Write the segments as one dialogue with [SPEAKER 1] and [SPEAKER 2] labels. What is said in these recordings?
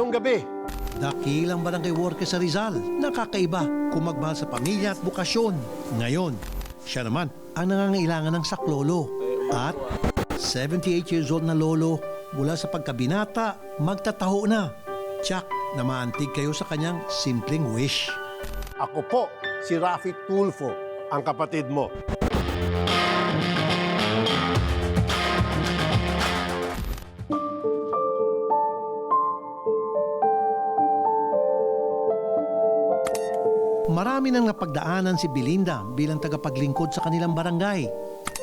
[SPEAKER 1] Ngayong gabi,
[SPEAKER 2] Dakilang barangay worker sa Rizal, nakakaiba kung magmahal sa pamilya at bukasyon. Ngayon, siya naman ang nangangailangan ng saklolo. At 78 years old na lolo, mula sa pagkabinata, magtataho na. Tsak na maantig kayo sa kanyang simpleng wish.
[SPEAKER 1] ako po si Rafi Tulfo, ang kapatid mo.
[SPEAKER 2] Marami nang napagdaanan si Belinda bilang tagapaglingkod sa kanilang barangay.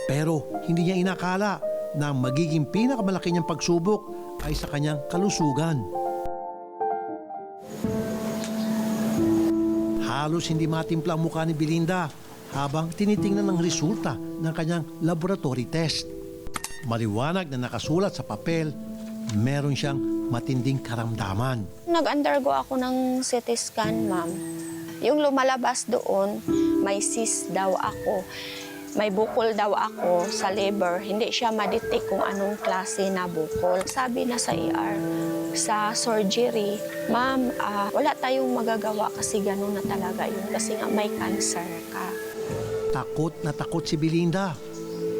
[SPEAKER 2] Pero hindi niya inakala na ang magiging pinakamalaki niyang pagsubok ay sa kanyang kalusugan. Halos hindi matimpla ang mukha ni Belinda habang tinitingnan ang resulta ng kanyang laboratory test. Maliwanag na nakasulat sa papel, meron siyang matinding karamdaman.
[SPEAKER 3] Nag-undergo ako ng CT scan, ma'am. Yung lumalabas doon, may cyst daw ako. May bukol daw ako sa liver. Hindi siya ma-detect kung anong klase na bukol. Sabi na sa ER, sa surgery, ma'am, wala tayong magagawa kasi gano'n na talaga yun. Kasi nga may cancer ka.
[SPEAKER 2] Takot na takot si Belinda.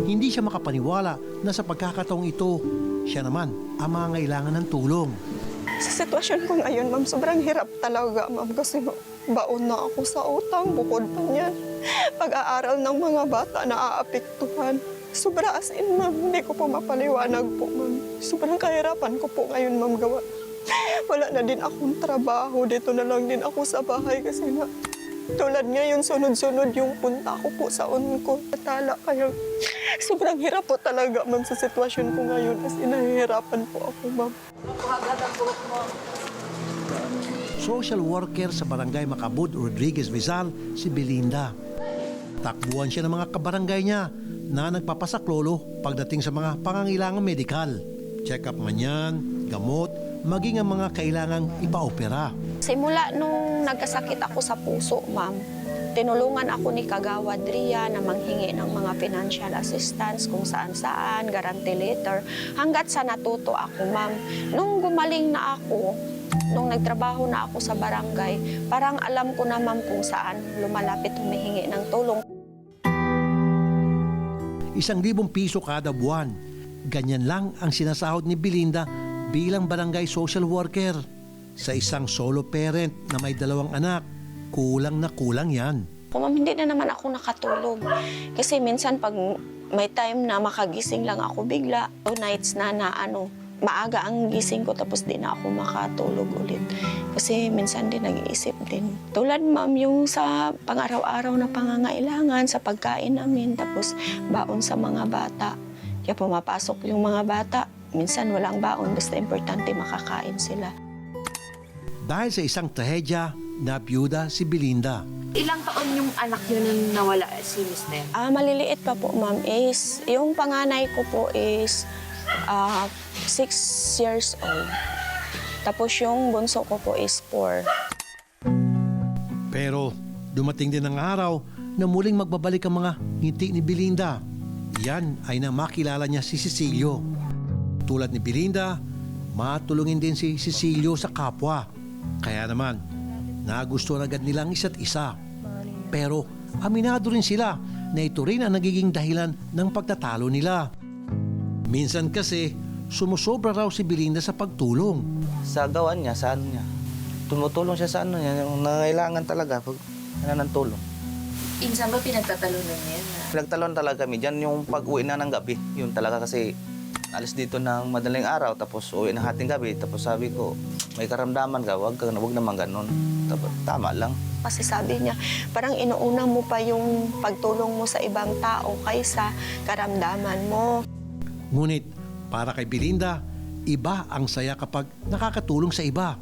[SPEAKER 2] Hindi siya makapaniwala na sa pagkakataong ito, siya naman ang mangangailangan ng tulong.
[SPEAKER 4] Sa sitwasyon ko ngayon, ma'am, sobrang hirap talaga, ma'am, kasi baon na ako sa utang, bukod pa niyan. Pag-aaral ng mga bata na aapektuhan. Sobra as in, ma'am, hindi ko po mapaliwanag po, ma'am. Sobrang kahirapan ko po ngayon, ma'am, gawa. Wala na din akong trabaho, dito na lang din ako sa bahay kasi na tulad ngayon, sunod-sunod yung punta ko po sa ko. Tala, kaya sobrang hirap po talaga, ma'am, sa sitwasyon ko ngayon. As in, nahihirapan po ako, ma'am.
[SPEAKER 2] Social worker sa barangay Macabud, Rodriguez, Rizal, si Belinda. Takbuhan siya ng mga kabarangay niya na nagpapasaklolo pagdating sa mga pangangailangan medikal. Check-up man yan, gamot, maging ang mga kailangang ipa-opera.
[SPEAKER 3] Simula nung nagkasakit ako sa puso, ma'am, tinulungan ako ni Kagawad Ria na manghingi ng mga financial assistance kung saan-saan, guarantee letter, hanggat sa natuto ako, ma'am. Nung gumaling na ako, nung nagtrabaho na ako sa barangay, parang alam ko na, ma'am, kung saan lumalapit humihingi ng tulong.
[SPEAKER 2] 1,000 piso kada buwan. Ganyan lang ang sinasahod ni Belinda bilang barangay social worker. Sa isang solo parent na may 2 anak, kulang na kulang yan.
[SPEAKER 3] Kung ma'am, hindi na naman ako nakatulog. Kasi minsan pag may time na makagising lang ako bigla, 2 nights na maaga ang gising ko tapos di na ako makatulog ulit. Kasi minsan din nag-iisip din. Tulad, ma'am, yung sa pang-araw-araw na pangangailangan, sa pagkain namin, tapos baon sa mga bata. Kaya pumapasok yung mga bata, minsan walang baon, basta importante makakain sila.
[SPEAKER 2] Dahil sa isang trahedya, nabiyuda si Belinda.
[SPEAKER 5] Ilang taon yung anak yun nung nawala si Miss Nel?
[SPEAKER 3] Maliliit pa po, ma'am, is yung panganay ko po is 6 years old. Tapos yung bunso ko po is 4.
[SPEAKER 2] Pero dumating din ang araw na muling magbabalik ang mga ngiti ni Belinda. Yan ay nang makilala niya si Cecilio. Tulad ni Belinda, matulungin din si Cecilio sa kapwa. Kaya naman, nagustuhan agad nilang isa't isa. Pero aminado rin sila na ito rin ang nagiging dahilan ng pagtatalo nila. Minsan kasi, sumusobra raw si Belinda sa pagtulong.
[SPEAKER 6] Sa gawan niya, sa ano niya. Tumutulong siya sa ano niya, yung nangangailangan talaga pag ng tulong.
[SPEAKER 5] Insan ba pinagtatalunan niya yan?
[SPEAKER 6] Pinagtalon talaga kami dyan yung pag-uwi na ng gabi. Yun talaga kasi alis dito ng madaling araw tapos uwi ng hating gabi. Tapos sabi ko, may karamdaman ka, wag naman ganun. Tapos, tama lang.
[SPEAKER 3] Kasi sabi niya, parang inuuna mo pa yung pagtulong mo sa ibang tao kaysa karamdaman mo.
[SPEAKER 2] Ngunit para kay Belinda, iba ang saya kapag nakakatulong sa iba.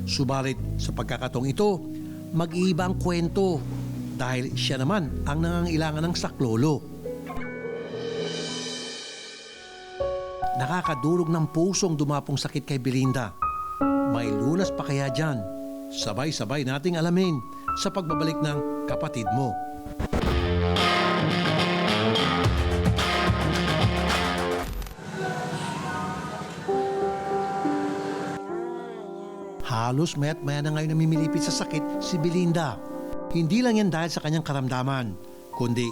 [SPEAKER 2] Subalit sa pagkakataong ito, mag-iiba ang kwento dahil siya naman ang nangangailangan ng saklolo. Nakakadurog ng pusong dumapong sakit kay Belinda. May lunas pa kaya dyan? Sabay-sabay nating alamin sa pagbabalik ng Kapatid Mo. Halos maya't maya na ngayon namimilipit sa sakit si Belinda. Hindi lang yan dahil sa kanyang karamdaman, kundi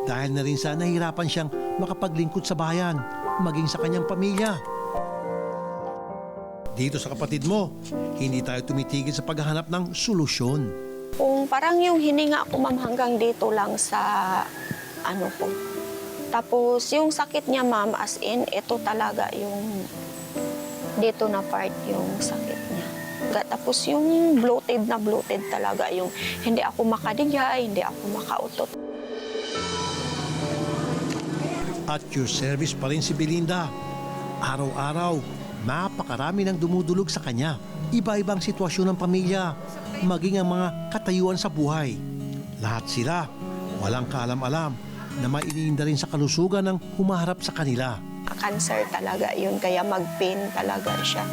[SPEAKER 2] dahil na rin sa nahihirapan siyang makapaglingkod sa bayan, maging sa kanyang pamilya. Dito sa kapatid mo, hindi tayo tumitigil sa paghahanap ng solusyon.
[SPEAKER 3] Kung parang yung hininga ko, ma'am, hanggang dito lang sa ano ko. Tapos yung sakit niya, ma'am, as in, ito talaga yung dito na part yung sakit niya. Tapos yung bloated talaga, yung hindi ako makadigay, hindi ako makautot.
[SPEAKER 2] At your service pa rin si Belinda. Araw-araw, napakarami ng dumudulog sa kanya. Iba-ibang sitwasyon ng pamilya, maging ang mga katayuan sa buhay. Lahat sila, walang kaalam-alam na mainiinda rin sa kalusugan ng humaharap sa kanila.
[SPEAKER 3] Cancer talaga yun, kaya mag-pain talaga siya.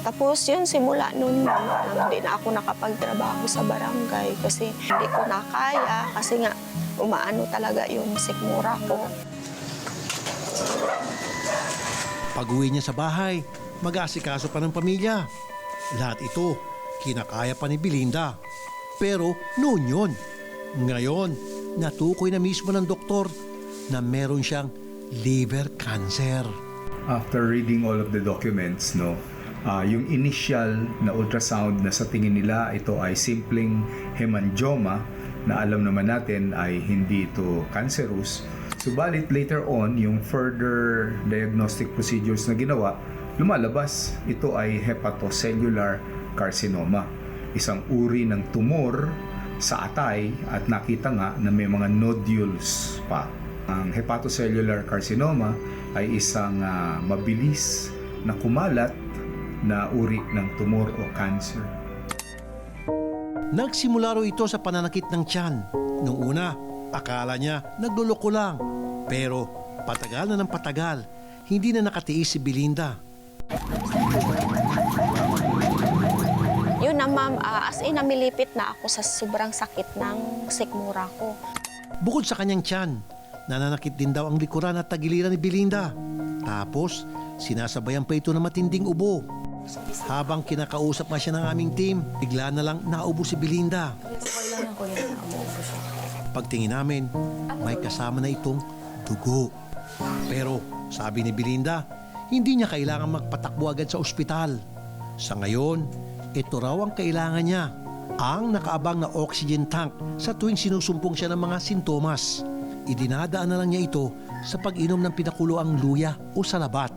[SPEAKER 3] Tapos yun, simula noon, hindi na ako nakapagtrabaho sa barangay kasi hindi ko na kaya kasi nga umaano talaga yung sikmura ko.
[SPEAKER 2] Pag-uwi niya sa bahay, mag-aasikaso pa ng pamilya. Lahat ito, kinakaya pa ni Belinda. Pero noon yun. Ngayon, natukoy na mismo ng doktor na meron siyang liver cancer.
[SPEAKER 7] After reading all of the documents, yung initial na ultrasound na sa tingin nila ito ay simpleng hemangioma na alam naman natin ay hindi ito cancerous. Subalit later on, yung further diagnostic procedures na ginawa, lumalabas ito ay hepatocellular carcinoma, isang uri ng tumor sa atay at nakita nga na may mga nodules pa. Ang hepatocellular carcinoma ay isang mabilis na kumalat na uri ng tumor o cancer.
[SPEAKER 2] Nagsimula raw ito sa pananakit ng tiyan. Noong una, akala niya nagluloko lang. Pero patagal na ng patagal, hindi na nakatiis si Belinda.
[SPEAKER 3] Yun na, ma'am, as in, namilipit na ako sa sobrang sakit ng sikmura ko.
[SPEAKER 2] Bukod sa kanyang tiyan, nananakit din daw ang likuran at tagiliran ni Belinda. Tapos, sinasabayan pa ito ng matinding ubo. Habang kinakausap nga siya ng aming team, bigla na lang naubo si Belinda. Pagtingin namin, may kasama na itong dugo. Pero sabi ni Belinda, hindi niya kailangan magpatakbo agad sa ospital. Sa ngayon, ito raw ang kailangan niya, ang nakaabang na oxygen tank sa tuwing sinusumpong siya ng mga sintomas. Idinadaan na lang niya ito sa pag-inom ng pinakuloang luya o salabat.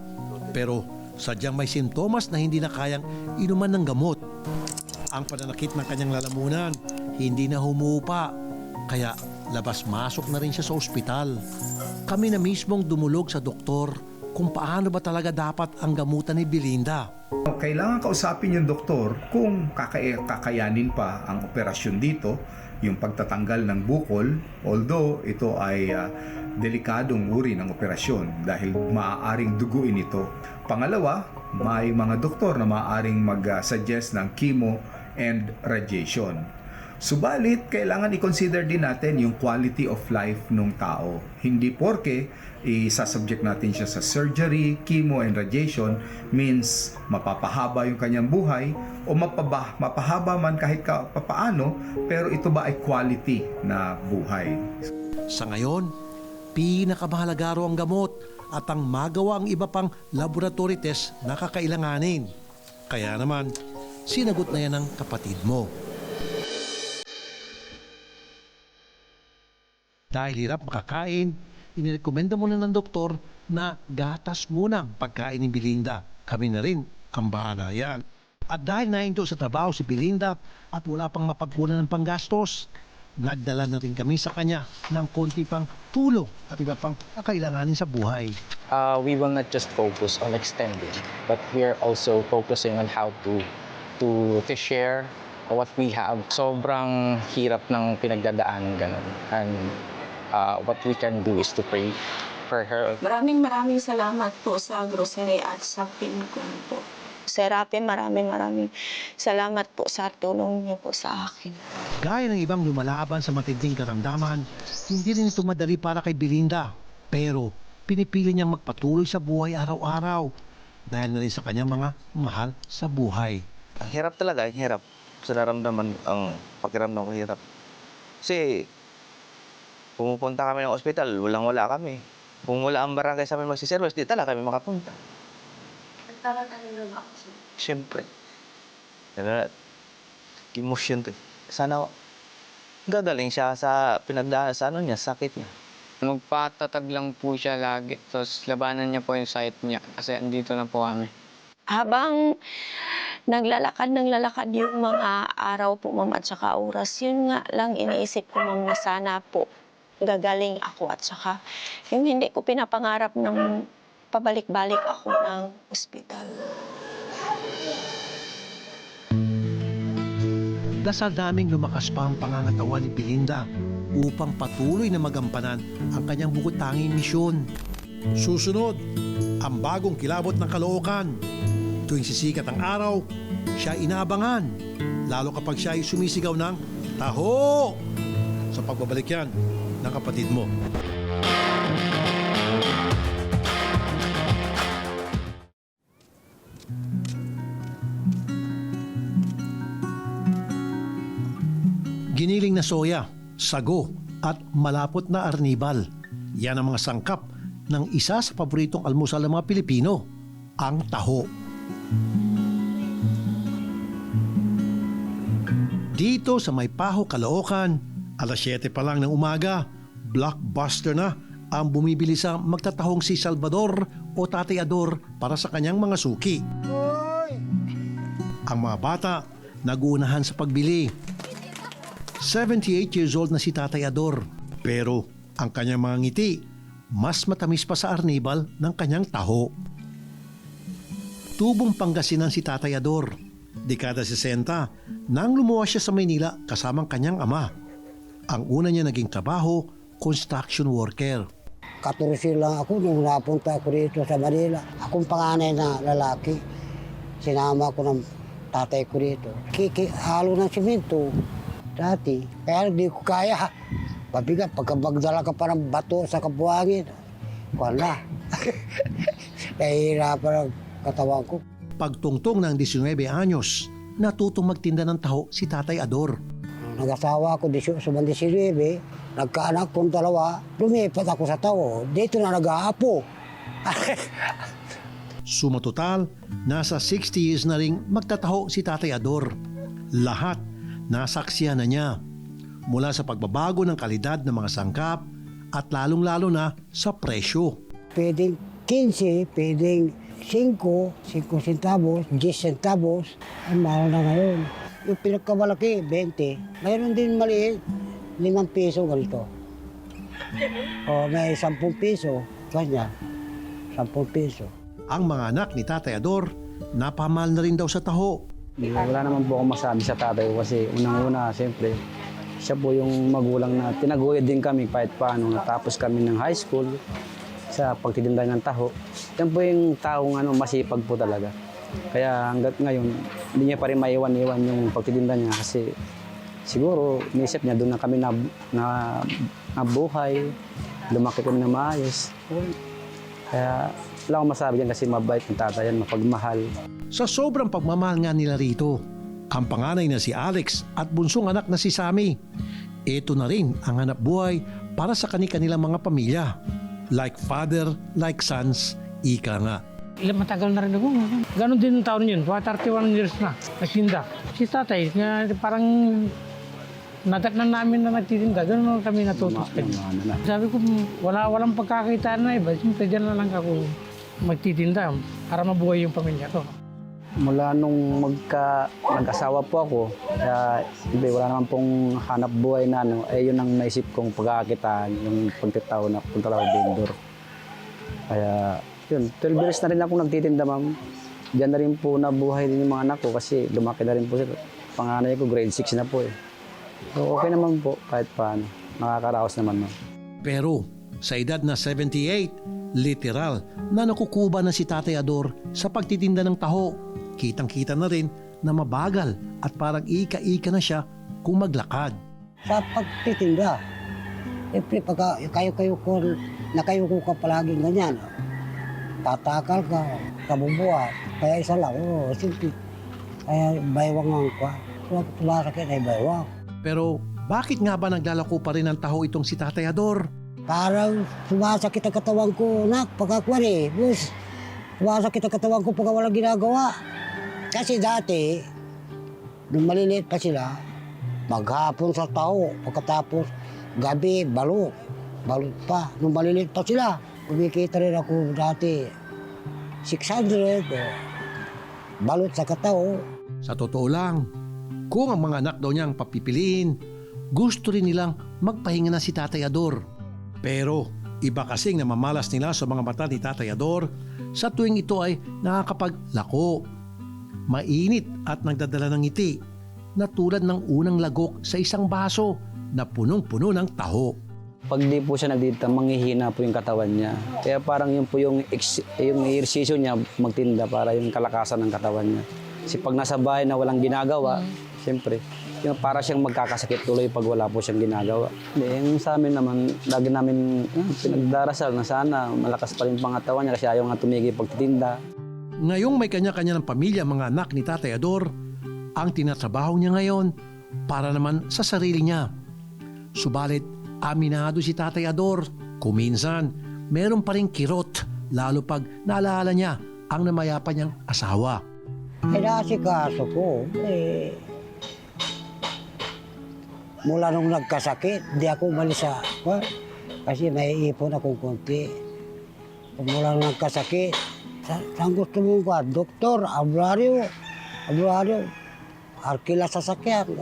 [SPEAKER 2] Pero sadyang may sintomas na hindi na kayang inuman ng gamot. Ang pananakit ng kanyang lalamunan hindi na humupa, kaya labas-masok na rin siya sa ospital. Kami na mismong dumulog sa doktor kung paano ba talaga dapat ang gamutan ni Belinda.
[SPEAKER 7] Kailangan kausapin yung doktor kung kakayanin pa ang operasyon dito, yung pagtatanggal ng bukol, although ito ay delikadong uri ng operasyon dahil maaaring duguin ito. Pangalawa, may mga doktor na maaaring mag-suggest ng chemo and radiation. Subalit, kailangan i-consider din natin yung quality of life ng tao. Hindi porke isasubject natin siya sa surgery, chemo and radiation means mapapahaba yung kanyang buhay o mapahaba man kahit papaano, pero ito ba ay quality na buhay?
[SPEAKER 2] Sa ngayon, pinakamahalaga raw ang gamot at ang magawa ang iba pang laboratory test na kakailanganin. Kaya naman, sinagot na yan ng kapatid mo. Dahil hirap makakain, inirekomenda muna ng doktor na gatas muna ang pagkain ni Belinda. Kami na rin ang bahala yan. At dahil nahinto sa trabaho si Belinda at wala pang mapagkunan ng panggastos, nagdala na rin kami sa kanya ng konti pang tulong at iba pang kakailanganin sa buhay.
[SPEAKER 8] We will not just focus on extending, but we are also focusing on how to share what we have. Sobrang hirap ng pinagdadaan ganun. And what we can do is to pray for her.
[SPEAKER 3] Maraming salamat po sa grocery at sa Pincom po. Sir Rafi, maraming salamat po sa tulong niyo po sa akin.
[SPEAKER 2] Gaya ng ibang lumalaban sa matinding karamdaman, hindi rin ito madali para kay Belinda. Pero pinipili niyang magpatuloy sa buhay araw-araw dahil na rin sa kanyang mga mahal sa buhay.
[SPEAKER 6] Hirap talaga, hirap. Sa naramdaman, ang pakiramdam ko hirap. Kasi, pumupunta kami ng ospital, walang-wala kami. Kung wala ang barangay sa amin magsiservice, di talaga kami makapunta.
[SPEAKER 3] Nagtatanong lang ako.
[SPEAKER 6] Siyempre. Kaya, emotion to. Sana, gagaling siya sa pinagdaan sa ano niya, sakit niya.
[SPEAKER 9] Magpatatag lang po siya lagi. Tapos labanan niya po yung sakit niya kasi andito na po kami.
[SPEAKER 3] Habang naglalakad ng lalakad yung mga araw po, ma'am, at saka oras, yun nga lang iniisip ko, ma'am, na sana po gagaling ako at saka yung hindi ko pinapangarap ng pabalik-balik ako ng ospital.
[SPEAKER 2] Dasal naming lumakas pa ang pangangatawan ni Belinda upang patuloy na magampanan ang kanyang bukod tanging misyon. Susunod, ang bagong kilabot ng Caloocan. Tuwing sisikat ang araw, siya inaabangan, lalo kapag siya ay sumisigaw ng taho! Sa pagbabalik yan ng kapatid mo. Giniling na soya, sago at malapot na arnibal. Yan ang mga sangkap ng isa sa paboritong almusal ng mga Pilipino, ang taho. Dito sa May Paho, Caloocan, alas 7 pa lang ng umaga, blockbuster na ang bumibili sa magtatahong si Salvador o Tatay Ador para sa kanyang mga suki. Ang mga bata naguunahan sa pagbili. 78 years old na si Tatay Ador, pero ang kanyang mga ngiti mas matamis pa sa arnibal ng kanyang taho. Tubong Pangasinan si Tatay Ador. Dekada 60 nang lumuwas siya sa Maynila kasamang kanyang ama. Ang una niya naging trabaho, construction worker.
[SPEAKER 10] 14 lang ako nung napunta ako dito sa Manila. Akong panganay na lalaki. Sinama ko ng tatay ko dito. Halo ng simento dati. Kaya hindi ko kaya. Pabigat, pagka magdala ka pa ng bato sa kabuhangin, wala. Nahihirapan ang katawan ko.
[SPEAKER 2] Pagtungtong ng 19 anyos, natutong magtinda ng taho si Tatay Ador.
[SPEAKER 10] Nag-asawa ko 19, nagkaanak kong 2, lumipat ako sa taho. Dito na nag-aapo.
[SPEAKER 2] Suma total, nasa 60 years na ring magtataho si Tatay Ador. Lahat nasaksihan na niya. Mula sa pagbabago ng kalidad ng mga sangkap at lalong-lalo na sa presyo.
[SPEAKER 10] Pwedeng 15, pwedeng 5 centavos, 10 centavos. Ang mahal na ngayon. Yung pinagkamalaki, 20. Mayroon din maliit, 5 piso ganito. O may 10 piso, kanya, 10 piso.
[SPEAKER 2] Ang mga anak ni Tatay Ador, napamahal na rin daw sa taho.
[SPEAKER 11] Wala naman po akong masabi sa tatay ko kasi unang-una, siyempre, siya po yung magulang na tinaguyod din kami kahit paano. Natapos kami ng high school sa pagtitinda ng taho. Yan po yung taong masipag po talaga. Kaya hanggat ngayon, hindi niya pa rin maiwan-iwan yung pagtitinda niya kasi siguro niisip niya doon na kami na buhay, lumaki kami na maayos. Kaya wala akong masabi dyan kasi mabait ng tatay yan, mapagmahal.
[SPEAKER 2] Sa sobrang pagmamahal nga nila rito, ang panganay na si Alex at bunsong anak na si Sammy, ito na rin ang hanap buhay para sa kanilang mga pamilya. Like father, like sons, ika nga.
[SPEAKER 12] Matagal na rin ako. Ganon din ang taon yun. 31 years na. Nagtinda. Si tatay, parang nadatnan namin na nagtitinda. Ganon kami natutos. Sabi ko, walang pagkakita na iba. Siyempre, dyan na lang ako magtitinda para mabuhay yung pamilya ko.
[SPEAKER 11] Mula nung nag-asawa po ako, kaya wala naman pong hanap buhay na yun ang naisip kong pagkakakitaan, yung pagtataw na vendor. Kaya yun, 12 years na rin ako nagtitinda, ma'am. Diyan na rin po nabuhay din yung mga anak ko kasi lumaki na rin po sila. Panganay ko, grade 6 na po eh. So okay naman po kahit paano. Nakakaraos naman, ma'am.
[SPEAKER 2] Pero sa edad na 78, literal na nakukuba na si Tatay Ador sa pagtitinda ng taho. Kitang-kita na rin na mabagal at parang ika-ika na siya kung maglakad.
[SPEAKER 10] Sa pagtitinda, siyempre pagka kayo ko ka palaging ganyan, tatakal ka, kabubuhat. Kaya isa lang, siyempre, Kaya baywang ang kwa. Tumasakit ay baywang.
[SPEAKER 2] Pero bakit nga ba naglalako pa rin ng taho itong si Tatay Ador?
[SPEAKER 10] Parang sumasakit ang katawan ko, nak, pagkakuan eh. Bus, sumasakit ang katawan ko pagka walang ginagawa. Kasi dati, nung maliliit pa sila, maghapon sa taho, pagkatapos gabi, balot. Balot pa. Nung maliliit pa sila, kumikita rin ako dati 600 balot sa katao.
[SPEAKER 2] Sa totoo lang, kung ang mga anak daw niyang papipiliin, gusto rin nilang magpahinga na si Tatay Ador. Pero iba kasing namamalas nila sa mga mata ni Tatay Ador sa tuwing ito ay nakakapaglako. Mainit at nagdadala ng ngiti na tulad ng unang lagok sa isang baso na punong-puno ng taho.
[SPEAKER 11] Pag di po siya nagdita, manghihina po yung katawan niya. Kaya parang yun po yung exercise niya magtinda para yung kalakasan ng katawan niya. Kasi pag nasa bahay na walang ginagawa, siyempre, yung para siyang magkakasakit tuloy pag wala po siyang ginagawa. Yung sa amin naman, lagi namin pinagdarasal na sana malakas pa rin pangatawan niya kasi ayaw nga tumigil pagtitinda.
[SPEAKER 2] Ngayong may kanya-kanya ng pamilya mga anak ni Tatay Ador, ang tinatrabaho niya ngayon para naman sa sarili niya. Subalit, aminado si Tatay Ador, kuminsan, meron pa rin kirot, lalo pag naalala niya ang namayapa niyang asawa.
[SPEAKER 10] Inasikaso ko, mula nung nagkasakit, di ako umalis sa kasi may ipon akong konti. Mula nung nagkasakit, saan gusto mong ka? Doktor, albularyo, arkila sa sakyan.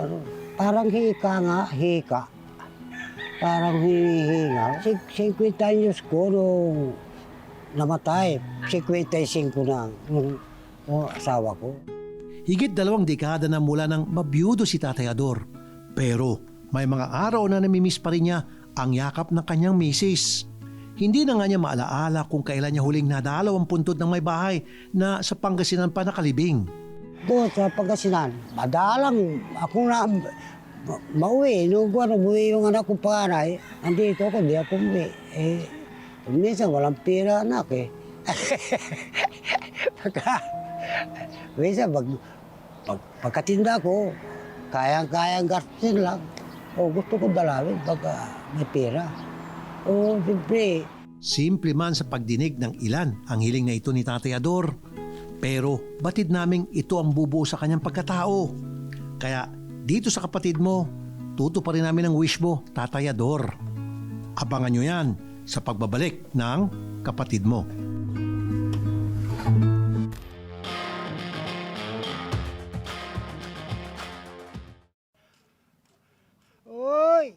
[SPEAKER 10] Parang hika nga, hika. Parang hinihinga. 50 anyos ko nung namatay. 55 na nung asawa ko.
[SPEAKER 2] Higit 2 dekada na mula nang mabiyudo si Tatay Ador. Pero may mga araw na namimiss pa rin niya ang yakap ng kanyang misis. Hindi na nga niya maalaala kung kailan niya huling nadalaw ang puntod ng may bahay na sa Pangasinan pa nakalibing.
[SPEAKER 10] Doon sa Pangasinan, madalang ako na mauwi. Nung umuwi yung anak ko panganay, andito ako, di ako umuwi. Minsan walang pera anak eh. Minsan pagkatinda ko, kayang gastusin lang. Gusto ko dalawin pagka may pera. Siyempre.
[SPEAKER 2] Simple man sa pagdinig ng ilan ang hiling na ito ni Tatay Ador. Pero batid naming ito ang bubuo sa kanyang pagkatao. Kaya dito sa kapatid mo, tutuparin namin ang wish mo, Tatay Ador. Abangan nyo yan sa pagbabalik ng kapatid mo.
[SPEAKER 10] Oy!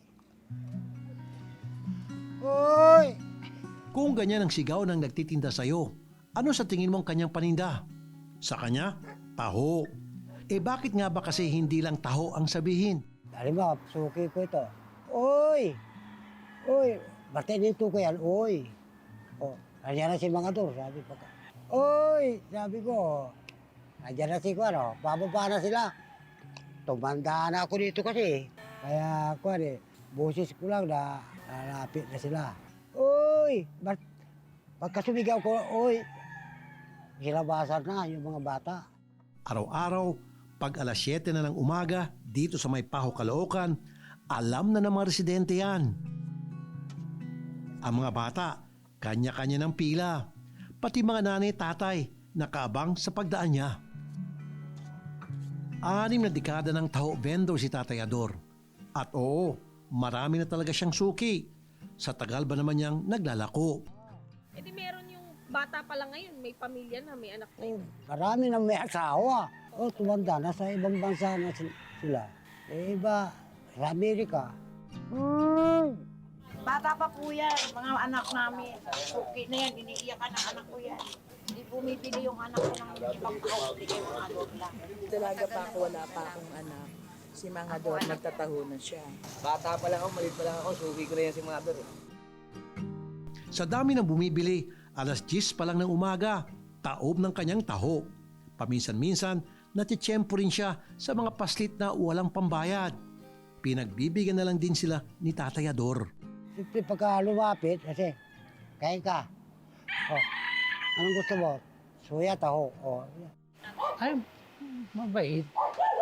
[SPEAKER 10] Oy!
[SPEAKER 2] Kung ganyan ang sigaw ng nagtitinda sa'yo, ano sa tingin mong kanyang paninda? Sa kanya, taho. Bakit nga ba kasi hindi lang taho ang sabihin?
[SPEAKER 10] Halimbawa, suki ko ito. Oy! Oy! Basta dito ko yan, oy! Nandiyan na si mga to, sabi ko. Oy! Sabi ko, nandiyan na si ko, pababa na sila. Tumanda na ako dito kasi. Kaya ako, boses ko lang na nalapit na sila. Oy! Pagka sumigaw ko, oy! Hilabasan na yung mga bata.
[SPEAKER 2] Araw-araw, pag alas 7 na ng umaga, dito sa may Paho, Caloocan, alam na ng mga residente yan. Ang mga bata, kanya-kanya ng pila. Pati mga nanay-tatay, nakaabang sa pagdaan niya. 6 na dekada ng taho vendor si Tatay Ador. At oo, marami na talaga siyang suki. Sa tagal ba naman niyang naglalako?
[SPEAKER 5] Di meron yung bata pa lang ngayon, may pamilya na, may anak na yun.
[SPEAKER 10] Marami na may asawa. Tumanda na sa ibang bansa na sila. Iba, sa Amerika.
[SPEAKER 13] Bata pa po yan, mga anak namin. Suki na yan, iniiyakan ng anak ko yan. Hindi bumibili yung anak ko ng ibang tao, hindi kayo mga dog lang.
[SPEAKER 14] Talaga pa ako, wala pa akong anak. Si mga dog, nagtataho na siya.
[SPEAKER 6] Bata pa lang ako, maliit pa lang ako, suki ko na yan si mga dog.
[SPEAKER 2] Sa dami ng bumibili, alas 10 pa lang ng umaga, taob ng kanyang taho. Paminsan-minsan, natitsyempo rin siya sa mga paslit na walang pambayad. Pinagbibigyan na lang din sila ni Tatay Ador.
[SPEAKER 10] Siyempre pagka lumapit, kasi, kain ka. Anong gusto mo? Suya, taho.
[SPEAKER 12] Ay, mabait,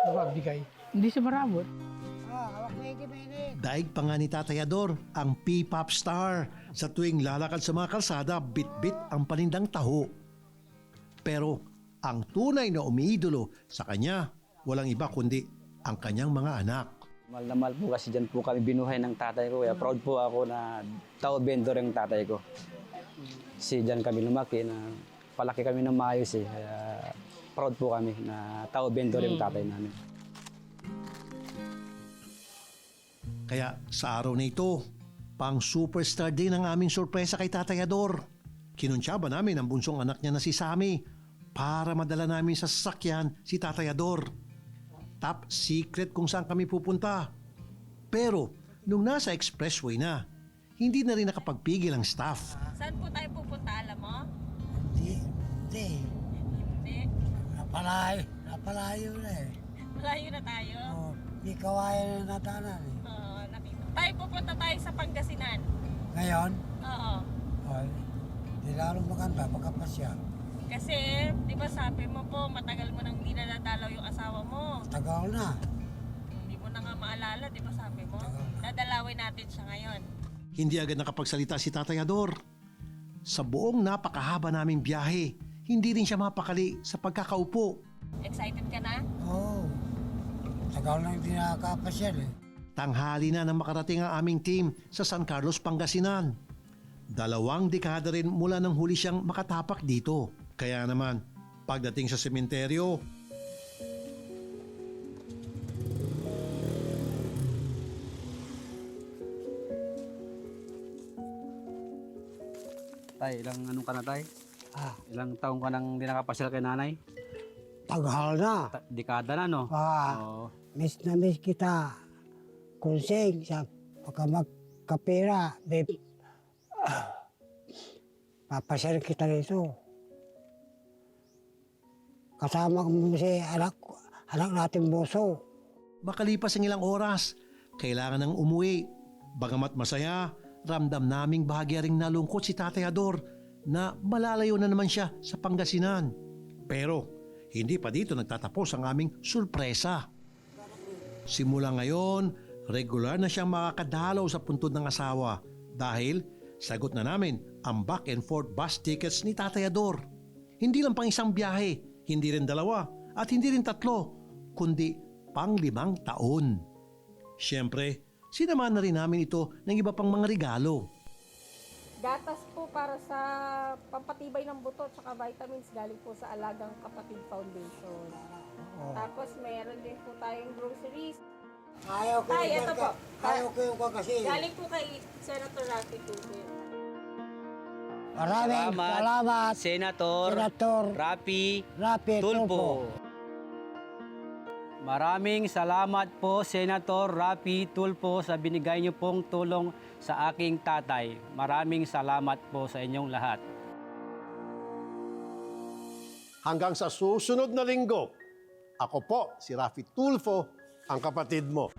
[SPEAKER 12] mababigay. Hindi siya marabot.
[SPEAKER 2] Daig pa nga ni Tatayador ang P-pop star. Sa tuwing lalakad sa mga kalsada, bit-bit ang panindang taho. Pero ang tunay na umiidolo sa kanya, walang iba kundi ang kanyang mga anak.
[SPEAKER 11] Mahal na mahal po kasi dyan po kami binuhay ng tatay ko. Kaya proud po ako na tao vendor yung tatay ko. Kasi dyan kami lumaki na palaki kami ng maayos eh. Kaya proud po kami na tao vendor yung tatay namin.
[SPEAKER 2] Kaya sa araw na ito, pang superstar din ang aming sorpresa kay Tatayador. Kinuntsaba namin ang bunsong anak niya na si Sammy para madala namin sa sasakyan si Tatayador. Top secret kung saan kami pupunta. Pero nung nasa expressway na, hindi na rin nakapagpigil ang staff.
[SPEAKER 5] Saan po tayo pupunta, alam mo?
[SPEAKER 10] Hindi.
[SPEAKER 5] Hindi.
[SPEAKER 10] Napalayo na eh.
[SPEAKER 5] Malayo na tayo.
[SPEAKER 10] Di kawayan na natanan eh.
[SPEAKER 5] Oo, nakita. Tayo pupunta tayo sa Pangasinan.
[SPEAKER 10] Ngayon,
[SPEAKER 5] Oo.
[SPEAKER 10] ay, di lalong maganda, magkapasya.
[SPEAKER 5] Kasi, di ba sabi mo po, matagal mo nang hindi nadadalaw yung asawa mo.
[SPEAKER 10] Tagal na.
[SPEAKER 5] Hindi mo na nga maalala, di ba sabi mo? Dadalawin natin siya ngayon.
[SPEAKER 2] Hindi agad nakapagsalita si Tatayador. Sa buong napakahaba naming biyahe, hindi rin siya mapakali sa pagkakaupo.
[SPEAKER 5] Excited ka na?
[SPEAKER 10] Oo. Tagal na hindi nakakapasyal eh.
[SPEAKER 2] Tanghali na nang makarating ang aming team sa San Carlos, Pangasinan. 2 dekada rin mula nang huli siyang makatapak dito. Kaya naman, pagdating sa sementeryo,
[SPEAKER 11] Tay, ilang anong ka na tay? Ilang taong ka nang hindi nakapasyal kay nanay?
[SPEAKER 10] Tagal na.
[SPEAKER 11] Dekada na no? Oo.
[SPEAKER 10] Miss na miss kita. Kunsing sa pagka magkapera, babe. Papasyal kita rito. Kasama mo si anak natin Boso.
[SPEAKER 2] makalipas ang ilang oras, kailangan nang umuwi. Bagamat masaya, ramdam naming bahagya ring nalungkot si Tatayador na malalayo na naman siya sa Pangasinan. Pero hindi pa dito nagtatapos ang aming surpresa. Simula ngayon, regular na siyang makakadalaw sa puntod ng asawa dahil sagot na namin ang back and forth bus tickets ni Tatayador. Hindi lang pang isang biyahe, hindi rin 2 at hindi rin 3, kundi pang 5 taon. Siyempre, sinamahan na rin namin ito ng iba pang mga regalo.
[SPEAKER 5] Gatas po para sa pampatibay ng buto at vitamins galing po sa Alagang Kapatid Foundation. Tapos meron din po tayong groceries.
[SPEAKER 10] Ayaw ko
[SPEAKER 5] Tay,
[SPEAKER 10] yung
[SPEAKER 5] ito po.
[SPEAKER 10] Ayaw ko yung kasi.
[SPEAKER 5] Galing po kay Senator Rafi Tulfo.
[SPEAKER 10] Maraming salamat,
[SPEAKER 11] Senator Rafi
[SPEAKER 10] Tulfo.
[SPEAKER 11] Maraming salamat po, Senator Rafi Tulfo, sa binigay niyo pong tulong sa aking tatay. Maraming salamat po sa inyong lahat.
[SPEAKER 1] Hanggang sa susunod na linggo, ako po si Rafi Tulfo, ang kapatid mo.